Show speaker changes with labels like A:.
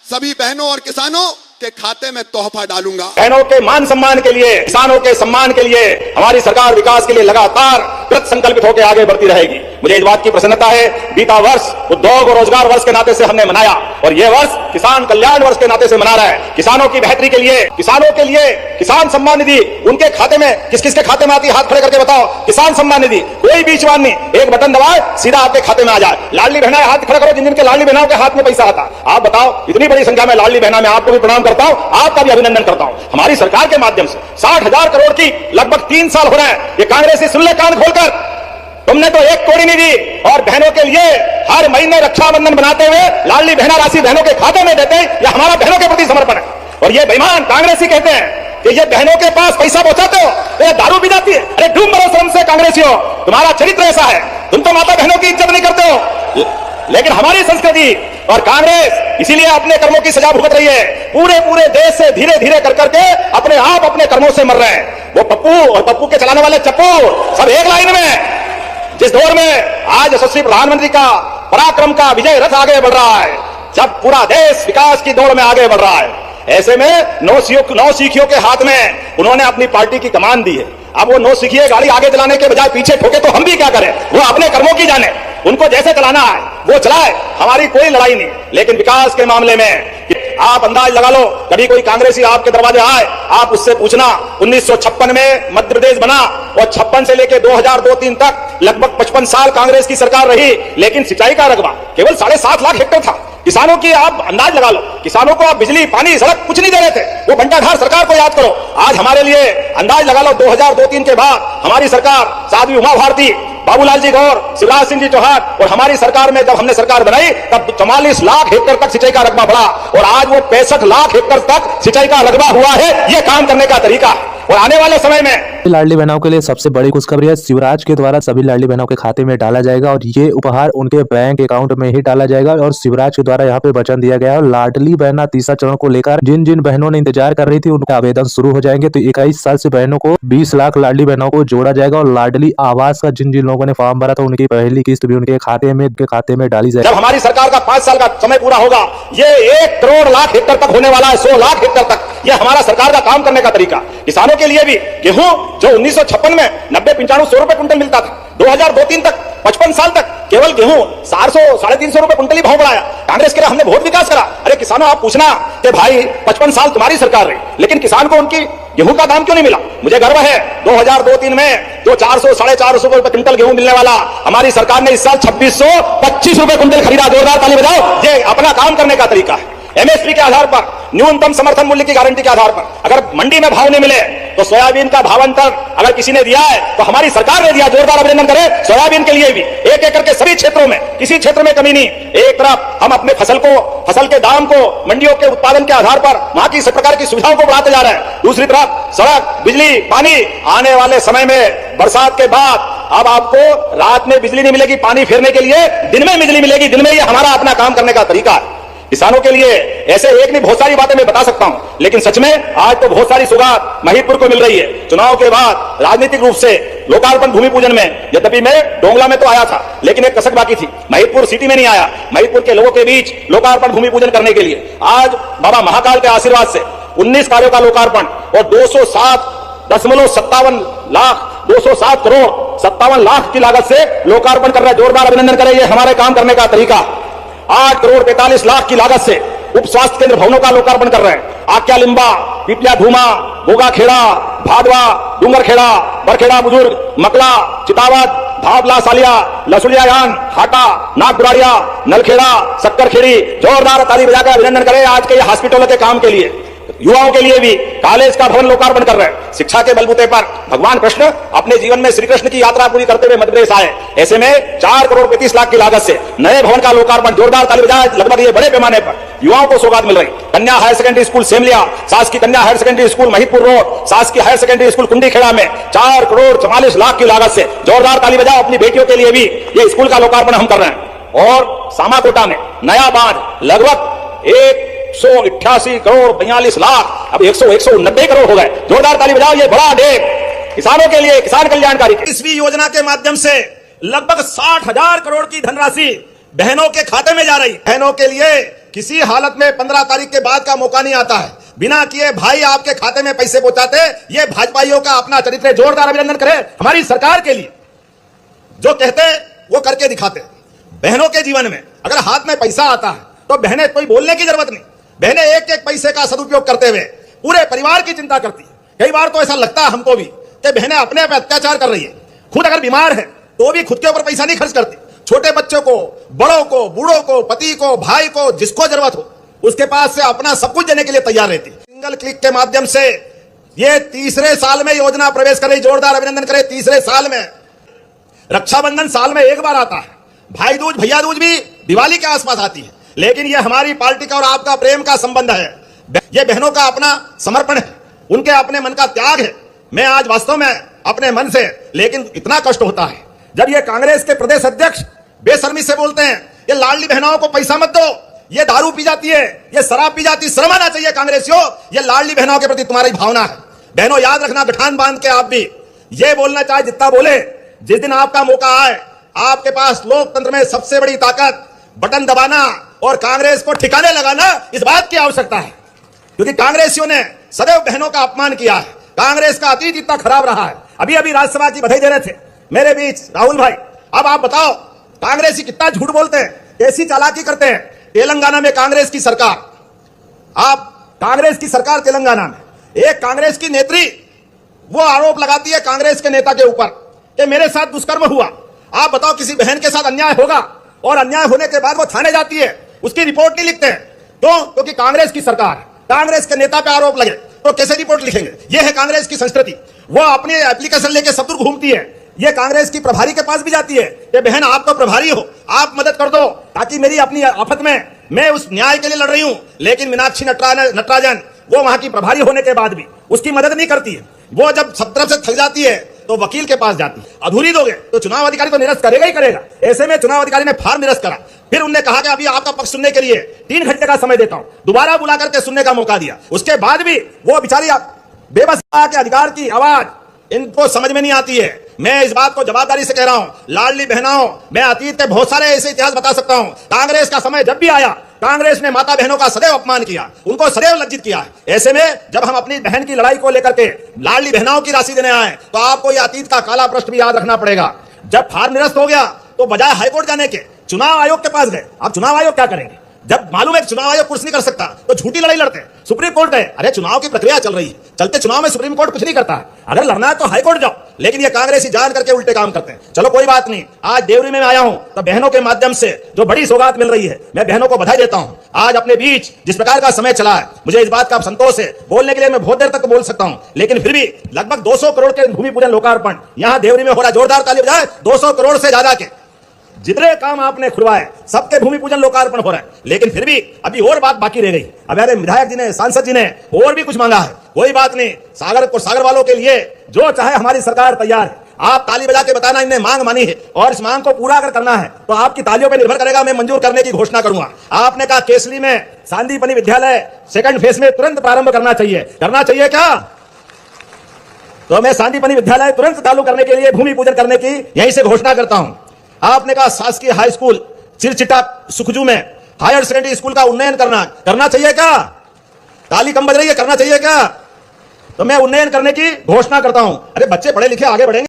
A: सभी बहनों और किसानों के खाते में तोहफा डालूंगा।
B: बहनों के मान सम्मान के लिए, किसानों के सम्मान के लिए हमारी सरकार विकास के लिए लगातार कृत संकल्पित होकर आगे बढ़ती रहेगी। मुझे इस बात की प्रसन्नता है, बीता वर्ष उद्योग और रोजगार वर्ष के नाते से हमने मनाया और यह वर्ष किसान कल्याण वर्ष के नाते से मना रहा है। किसानों की बेहतरी के लिए, किसानों के लिए किसान सम्मान निधि उनके खाते में, किस किसके खाते में आती है हाथ खड़े करके बताओ। किसान सम्मान निधि, कोई बीचवान नहीं, एक बटन दबाए सीधा आपके खाते में आ जाए। लाडली बहना हाथ खड़ा करो, जिन जिनके लाडली बहनाओं के हाथ में पैसा आता। आप बताओ, इतनी बड़ी संख्या में लाडली बहना, मैं आपको भी प्रणाम करता हूं, आपका भी अभिनंदन करता हूं। हमारी सरकार के माध्यम से 60,000 करोड़ की लगभग 3 साल हो रहे हैं। ये कांग्रेसी सुन ले कान खोलकर, तुमने तो 1 कौड़ी नहीं दी और बहनों के लिए हर महीने रक्षाबंधन बनाते हुए लाडली बहना राशि बहनों के खाते में देते हैं। यह हमारा बहनों के प्रति समर्पण है। और ये बेईमान कांग्रेसी कहते हैं कि ये बहनों के पास पैसा पहुंचाते हो तो ये दारू पी जाती है। अरे डूब मरो शर्म से कांग्रेसियों, तुम्हारा चरित्र ऐसा है, तुम तो माता बहनों की इज्जत नहीं करते हो। लेकिन हमारी संस्कृति और कांग्रेस इसीलिए अपने कर्मों की सजा भुगत रही है। पूरे देश से धीरे धीरे कर करके अपने आप अपने कर्मों से मर रहे हैं। वो पप्पू और पप्पू के चलाने वाले चप्पू सब एक लाइन में। जिस दौर में आज यशस्वी प्रधानमंत्री का पराक्रम का विजय रथ आगे बढ़ रहा है, जब पूरा देश विकास की दौड़ में आगे बढ़ रहा है, ऐसे में नौ सीखियों के हाथ में उन्होंने अपनी पार्टी की कमान दी है। अब वो 9 सीखिए गाड़ी आगे चलाने के बजाय पीछे ठोके तो हम भी क्या करें। वो अपने कर्मों की जाने, उनको जैसे चलाना है वो चलाए, हमारी कोई लड़ाई नहीं। लेकिन विकास के मामले में आप अंदाज लगा लो, कभी कोई कांग्रेसी आपके दरवाजे आए, आप उससे पूछना 1956 में मध्य प्रदेश बना और 56 से लेकर 2002-3 तक लगभग 55 साल कांग्रेस की सरकार रही, लेकिन सिंचाई का रकबा केवल 7.5 लाख हेक्टेयर था। किसानों की आप अंदाज लगा लो, किसानों को आप बिजली पानी सड़क कुछ नहीं दे रहे थे। वो बंटाधार सरकार को याद करो। आज हमारे लिए अंदाज लगा लो, 2002-3 के बाद हमारी सरकार साध्वी उमा भारती, बाबूलाल जी गौर, शिवराज सिंह जी चौहान और हमारी सरकार में जब हमने सरकार बनाई तब 44 लाख हेक्टेयर तक सिंचाई का रकबा बढ़ा और आज वो 65 लाख हेक्टेयर तक सिंचाई का रकबा हुआ है। ये काम करने का तरीका है। और आने वाले समय में
C: लाडली बहनों के लिए सबसे बड़ी खुशखबरी है, शिवराज के द्वारा सभी लाडली बहनों के खाते में डाला जाएगा और ये उपहार उनके बैंक अकाउंट में ही डाला जाएगा। और शिवराज के द्वारा यहाँ पे वचन दिया गया है। लाडली बहना तीसरा चरण को लेकर जिन जिन बहनों ने इंतजार कर रही थी उनके आवेदन शुरू हो जाएंगे। तो 21 साल से बहनों को 20 लाख लाडली बहनों को जोड़ा जाएगा और लाडली आवास का जिन जिन लोगों ने फॉर्म भरा था उनकी पहली किस्त भी उनके खाते में डाली जाएगी।
B: जब हमारी सरकार का 5 साल का समय पूरा होगा, ये 1 करोड़ लाख हेक्टेयर तक होने वाला है, 100 लाख हेक्टेयर तक। ये हमारा सरकार का काम करने का तरीका। किसानों के लिए भी गेहूं जो 1956 में 90-95-100 रुपए कुंटल मिलता था, 2002-3 तक 55 साल तक केवल गेहूं 400-350 रुपए कुंटल ही भाव बढ़ाया। कांग्रेस के लिए हमने बहुत विकास करा। अरे किसानों, आप पूछना कि भाई 55 साल तुम्हारी सरकार रही, लेकिन किसान को उनकी गेहूं का दाम क्यों नहीं मिला। मुझे गर्व है 2002-3 में जो 400-450 रुपए कुंटल गेहूं मिलने वाला, हमारी सरकार ने इस साल 2625 रुपए कुंटल खरीदा। जोरदार ताली बजाओ। ये अपना काम करने का तरीका है। एमएसपी के आधार पर, न्यूनतम समर्थन मूल्य की गारंटी के आधार पर, अगर मंडी में भाव नहीं मिले तो सोयाबीन का भावांतर अगर किसी ने दिया है तो हमारी सरकार ने दिया। जोरदार अभिनंदन करें सोयाबीन के लिए भी। एक एक करके सभी क्षेत्रों में, किसी क्षेत्र में कमी नहीं। एक तरफ हम अपने फसल के दाम को मंडियों के उत्पादन के आधार पर वहां की सब प्रकार की सुविधाओं को बढ़ाते जा रहे हैं। दूसरी तरफ सड़क, बिजली, पानी। आने वाले समय में बरसात के बाद अब आपको रात में बिजली नहीं मिलेगी पानी फेरने के लिए, दिन में बिजली मिलेगी। दिन में ये हमारा अपना काम करने का तरीका है। किसानों के लिए ऐसे एक नहीं बहुत सारी बातें मैं बता सकता हूं, लेकिन सच में आज तो बहुत सारी सौगात महिदपुर को मिल रही है। चुनाव के बाद राजनीतिक रूप से लोकार्पण भूमि पूजन में, यद्यपि मैं डोंगला में तो आया था लेकिन एक कसक बाकी थी, महिदपुर सिटी में नहीं आया। महिदपुर के लोगों के बीच लोकार्पण भूमि पूजन करने के लिए आज बाबा महाकाल के आशीर्वाद से 19 कार्यों का लोकार्पण और 207.57 लाख 207 करोड़ 57 लाख की लागत से लोकार्पण कर रहे हैं। जोरदार अभिनंदन करें। ये हमारे काम करने का तरीका। 8 करोड़ 45 लाख की लागत से उप स्वास्थ्य केंद्र भवनों का लोकार्पण कर रहे हैं। आक्या लिम्बा, पिपलिया धूमा, बोगा खेड़ा, भादवा, डूंगर खेड़ा, बरखेड़ा बुजुर्ग, मकला, चितावत, भावला सालिया, लसुलियायान, हाटा, नागपुराड़िया, नलखेड़ा, सक्करखेड़ी। जोरदार ताली बजाकर अभिनंदन करें आज के हॉस्पिटलों के काम के लिए। युवाओं के लिए भी कॉलेज का भवन लोकार्पण कर रहे हैं। शिक्षा के बलबूते पर भगवान कृष्ण अपने जीवन में श्री कृष्ण की यात्रा पूरी करते हुए मध्य प्रदेश आए। ऐसे में 4 करोड़ 35 लाख की लागत से नए भवन का लोकार्पण। जोरदार ताली बजाएं। लगभग ये बड़े पैमाने पर युवाओं को सौगात मिल रही। कन्या हायर सेकेंडरी स्कूल सेमलिया, शासकीय कन्या higher secondary school Mahidpur road, शासकीय हायर सेकेंडरी स्कूल कुंडीखेड़ा में 4 करोड़ 44 लाख की लागत से। जोरदार ताली बजाओ। अपनी बेटियों के लिए भी ये स्कूल का लोकार्पण हम कर रहे हैं। और सामाकोटा में नया बांध लगभग 188 करोड़ 42 लाख, अब 190 करोड़ हो गए। जोरदार ताली बजाओ। ये बड़ा डेग किसानों के लिए, किसान कल्याणकारी। इसवी योजना के माध्यम से लगभग 60,000 करोड़ की धनराशि बहनों के खाते में जा रही। बहनों के लिए किसी हालत में 15 तारीख के बाद का मौका नहीं आता है। बिना किए भाई आपके खाते में पैसे पहुंचाते, ये भाजपाइयों का अपना चरित्र। जोरदार अभिनंदन करें हमारी सरकार के लिए, जो कहते वो करके दिखाते। बहनों के जीवन में अगर हाथ में पैसा आता है तो बहनें कोई बोलने की जरूरत नहीं, बहनें एक एक पैसे का सदुपयोग करते हुए पूरे परिवार की चिंता करती है। कई बार तो ऐसा लगता है हमको भी कि बहनें अपने पे अत्याचार कर रही है। खुद अगर बीमार है तो भी खुद के ऊपर पैसा नहीं खर्च करती, छोटे बच्चों को, बड़ों को, बूढ़ों को, पति को, भाई को, जिसको जरूरत हो उसके पास से अपना सब कुछ देने के लिए तैयार रहती। सिंगल क्लिक के माध्यम से ये तीसरे साल में योजना प्रवेश कर रही। जोरदार अभिनंदन करें। तीसरे साल में रक्षाबंधन साल में एक बार आता है, भाई दूज, भैया दूज भी दिवाली के आसपास आती है, लेकिन ये हमारी पार्टी का और आपका प्रेम का संबंध है। ये बहनों का अपना समर्पण है, उनके अपने मन का त्याग है। मैं आज वास्तव में अपने मन से, लेकिन इतना कष्ट होता है जब ये कांग्रेस के प्रदेश अध्यक्ष बेशर्मी से बोलते हैं ये लाडली बहनों को पैसा मत दो, ये दारू पी जाती है, ये शराब पी जाती है। शर्म आना चाहिए कांग्रेसियों, ये लाडली बहनों के प्रति तुम्हारी भावना है। बहनों याद रखना, गठान बांध के आप भी ये बोलना चाहे जितना बोले, जिस दिन आपका मौका आए, आपके पास लोकतंत्र में सबसे बड़ी ताकत बटन दबाना और कांग्रेस को ठिकाने लगाना, इस बात की आवश्यकता है। क्योंकि कांग्रेसियों ने सदैव बहनों का अपमान किया है। कांग्रेस का अतीत इतना खराब रहा है। अभी अभी राज्यसभा की बधाई दे रहे थे मेरे बीच राहुल भाई। अब आप बताओ कांग्रेसी कितना झूठ बोलते हैं, कैसी चालाकी करते हैं। तेलंगाना में कांग्रेस की सरकार, आप कांग्रेस की सरकार तेलंगाना में एक कांग्रेस की नेत्री वो आरोप लगाती है कांग्रेस के नेता के ऊपर कि मेरे साथ दुष्कर्म हुआ। आप बताओ किसी बहन के साथ अन्याय होगा और अन्याय होने के बाद वो थाने जाती है, उसकी रिपोर्ट नहीं लिखते हैं। क्यों? क्योंकि कांग्रेस की सरकार, कांग्रेस के नेता पे आरोप लगे तो कैसे रिपोर्ट लिखेंगे। यह है कांग्रेस की संस्कृति। वो अपनी एप्लीकेशन लेके सब दूर घूमती है। ये कांग्रेस की प्रभारी के पास भी जाती है कि बहन आप तो प्रभारी हो, आप मदद कर दो ताकि मेरी अपनी आफत में मैं उस न्याय के लिए लड़ रही हूं। लेकिन मीनाक्षी नटराजन वो वहां की प्रभारी होने के बाद भी उसकी मदद नहीं करती है। वो जब सब तरफ से थक जाती है तो वकील के पास जाती है। अधूरी दोगे तो चुनाव अधिकारी तो निरस्त करेगा ही करेगा। ऐसे में चुनाव अधिकारी ने फार्म निरस्त करा। फिर उन्होंने कहा कि अभी आपका पक्ष सुनने के लिए 3 घंटे का समय देता हूं। दोबारा बुला करके सुनने का मौका दिया। उसके बाद भी वो बेचारी बेबस के अधिकार की आवाज इनको समझ में नहीं आती है। मैं इस बात को जवाबदारी से कह रहा हूं, लाडली बहनों, मैं अतीत के बहुत सारे ऐसे इतिहास बता सकता हूं। कांग्रेस का समय जब भी आया, कांग्रेस ने माता बहनों का सदैव अपमान किया, उनको सदैव लज्जित किया है। ऐसे में जब हम अपनी बहन की लड़ाई को लेकर के लाडली बहनों की राशि देने आए तो आपको यह अतीत का काला पृष्ठ भी याद रखना पड़ेगा। जब फार्म निरस्त हो गया तो बजाय हाईकोर्ट जाने के चुनाव आयोग के पास गए। अब चुनाव आयोग क्या करेंगे जब मालूम है कि चुनाव आयोग कुछ नहीं कर सकता, तो झूठी लड़ाई लड़ते हैं। सुप्रीम कोर्ट गए, अरे चुनाव की प्रक्रिया चल रही है, चलते चुनाव में सुप्रीम कोर्ट कुछ नहीं करता है। अगर लड़ना है तो हाईकोर्ट जाओ। लेकिन ये कांग्रेसी जान करके उल्टे काम करते हैं। चलो कोई बात नहीं, आज देवरी में आया हूं तो बहनों के माध्यम से जो बड़ी सौगात मिल रही है, मैं बहनों को बधाई देता हूं। आज अपने बीच जिस प्रकार का समय चला है, मुझे इस बात का संतोष है। बोलने के लिए मैं बहुत देर तक बोल सकता हूं, लेकिन फिर भी लगभग 200 करोड़ के भूमि पूजन लोकार्पण यहां देवरी में हो रहा है। जोरदार ताली बजाएं। 200 करोड़ से ज्यादा के जितने काम आपने खुलवाए सबके भूमि पूजन लोकार्पण हो रहा है। लेकिन फिर भी अभी और बात बाकी रह गई। अब यार विधायक जी ने, सांसद जी ने और भी कुछ मांगा है। कोई बात नहीं, सागर वालों के लिए जो चाहे हमारी सरकार तैयार है। आप ताली बजा के बताना इन्हें मांग मानी है और इस मांग को पूरा अगर करना है तो आपकी तालियों पर निर्भर करेगा। मैं मंजूर करने की घोषणा करूंगा। आपने कहा केसली में सांदीपनि विद्यालय सेकंड फेज में तुरंत प्रारंभ करना चाहिए क्या? तो मैं सांदीपनि विद्यालय तुरंत चालू करने के लिए भूमि पूजन करने की यहीं से घोषणा करता हूं। आपने कहा शासकीय हाई स्कूल चिरचिटा सुखजू में हायर सेकेंडरी स्कूल का उन्नयन करना चाहिए क्या? ताली कम बज रही है, करना चाहिए क्या? तो मैं उन्नयन करने की घोषणा करता हूं। अरे बच्चे पढ़े लिखे आगे बढ़ेंगे।